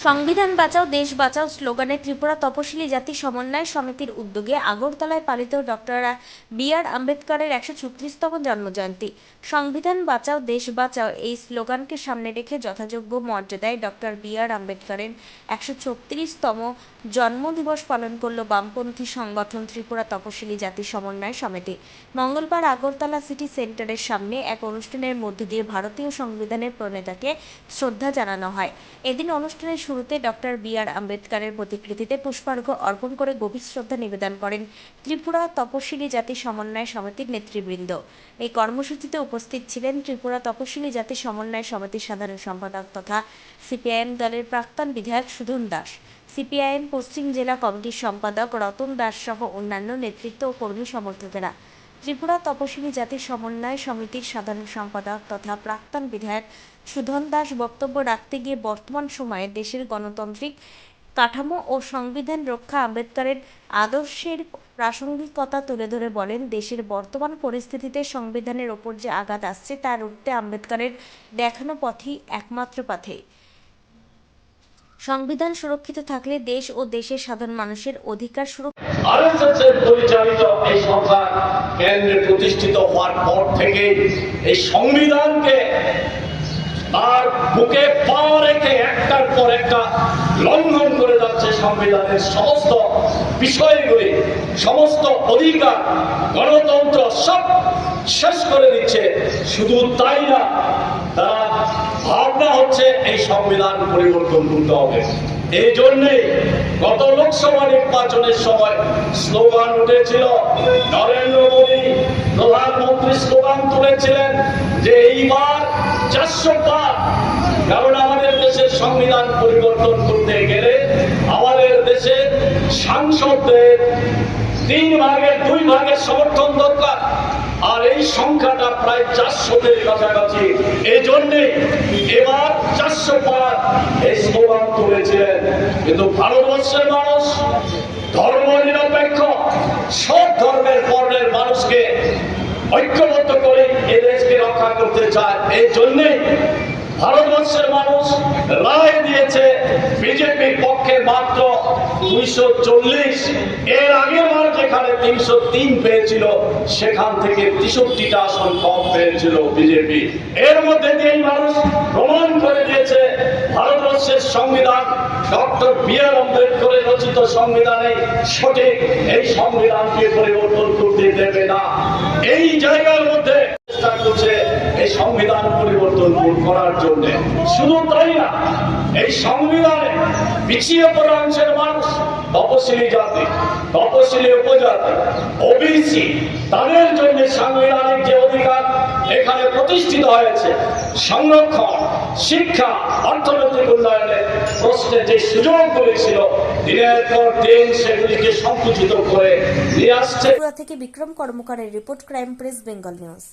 সংবিধান বাঁচাও দেশ বাঁচাও স্লোগানে ত্রিপুরা তপশিলি জাতি সমন্বয় সমিতির উদ্যোগে আগরতলায় পালিত ডক্টর বি.আর. আম্বেদকরের ১৩৬তম জন্মজয়ন্তী। সংবিধান বাঁচাও দেশ বাঁচাও এই স্লোগানকে সামনে রেখে যথাযোগ্য মর্যাদায় ডক্টর বি.আর. আম্বেদকরের ১৩৬তম জন্মদিবস পালন করল বামপন্থী সংগঠন ত্রিপুরা তপশিলি জাতি সমন্বয় সমিতি। মঙ্গলবার আগরতলা সিটি সেন্টারের সামনে এক অনুষ্ঠানের মধ্য দিয়ে ভারতীয় সংবিধানের প্রণেতাকে শ্রদ্ধা জানানো হয়। এদিন অনুষ্ঠানের শুরুতে ডক্টর বি.আর. আম্বেদকরের প্রতিকৃতিতে পুষ্পার্ঘ্য অর্পণ করে গভীর শ্রদ্ধা নিবেদন করেন ত্রিপুরা তপশিলি জাতি সমন্বয় সমিতির নেতৃবৃন্দ। এই কর্মসূচিতে উপস্থিত ছিলেন ত্রিপুরা তপশিলি জাতি সমন্বয় সমিতির সাধারণ সম্পাদক তথা সিপিআইএম দলের প্রাক্তন বিধায়ক সুধন দাস, সিপিআইএম পশ্চিম জেলা কমিটির সম্পাদক রতন দাস সহ অন্যান্য নেতৃত্ব ও কর্মী সমর্থকেরা। ত্রিপুরা তপশিলি জাতি সমন্বয় সমিতির সাধারণ সম্পাদক তথা প্রাক্তন বিধায়ক সুধন দাস বক্তব্য রাখতে গিয়ে বর্তমান সময়ে দেশের গণতান্ত্রিক কাঠামো ও সংবিধান রক্ষা আম্বেদকরের আদর্শের প্রাসঙ্গিকতা তুলে ধরে বলেন, দেশের বর্তমান পরিস্থিতিতে সংবিধানের ওপর যে আঘাত আসছে তা রুখতে আম্বেদকরের দেখানো পথই একমাত্র পথে। সংবিধান সুরক্ষিত থাকলে দেশ ও দেশের সাধারণ মানুষের অধিকার আরএসএসের পরিচালিত এই সরকার কেন্দ্রে প্রতিষ্ঠিত হওয়ার পর থেকে এই সংবিধানকে তার বুকে পা রেখে একটার পর একটা লঙ্ঘন করে যাচ্ছে। সংবিধানের সমস্ত বিষয়গুলি, সমস্ত অধিকার, গণতন্ত্র সব শেষ করে দিচ্ছে। শুধু তাই না, তারা ভাবনা হচ্ছে এই সংবিধান পরিবর্তন করতে হবে। এই জন্যেই গত লোকসভা নির্বাচনের সময় স্লোগান উঠেছিল, নরেন্দ্র মোদী প্রধানমন্ত্রী স্লোগান তুলেছিলেন যে এইবার ৪০০ পার। কারণ আমাদের দেশের সংবিধান পরিবর্তন করতে গেলে আমাদের দেশের সাংসদদের ৩ ভাগের ২ ভাগের সমর্থন দরকার, আর এই সংখ্যাটা প্রায় ৪০০-এর কাছাকাছি। এই জন্যে এবার ৪০০ পার এই স্লোগান তুলেছিলেন। কিন্তু ভারতবর্ষের মানুষ ধর্ম নিরপেক্ষ, সব ধর্মের বর্ণের মানুষকে ঐক্যবদ্ধ করে এদেশকে রক্ষা করতে চায়। এই জন্যেই ভারতবর্ষের মানুষ রায় দিয়েছে বিজেপির পক্ষে মাত্র ২৪০। এর আগের বার যেখানে ৩০৩ পেয়েছিল সেখান থেকে ৬৩টা আসন কম পেয়েছিল বিজেপি। এর মধ্যে দিয়েই মানুষ প্রমাণ করে দিয়েছে ভারতবর্ষের সংবিধান ডক্টর বি.আর. আম্বেদকরের রচিত সংবিধানে সঠিক। এই সংবিধানকে পরিবর্তন করতে দেবে না। এই জায়গার মধ্যে চেষ্টা করছে এই সংবিধান পরিবর্তন করার জন্য। শুধু তাই না, এই সংবিধানে পিছিয়ে পড়া অংশের মানুষ, তপশিলি জাতি, তপশিলি উপজাতি, ওবিসি, তাদের জন্য সাংবিধানিক যে অধিকার এখানে প্রতিষ্ঠিত হয়েছে, সংরক্ষণ, শিক্ষা, অর্থনৈতিক উন্নয়নের প্রশ্নে যে সুযোগগুলি ছিল, দিনের পর দিন সেগুলিকে সংকুচিত করে নিয়ে আসছে। থেকে বিক্রম কর্মকারের report, crime press, Bengal news.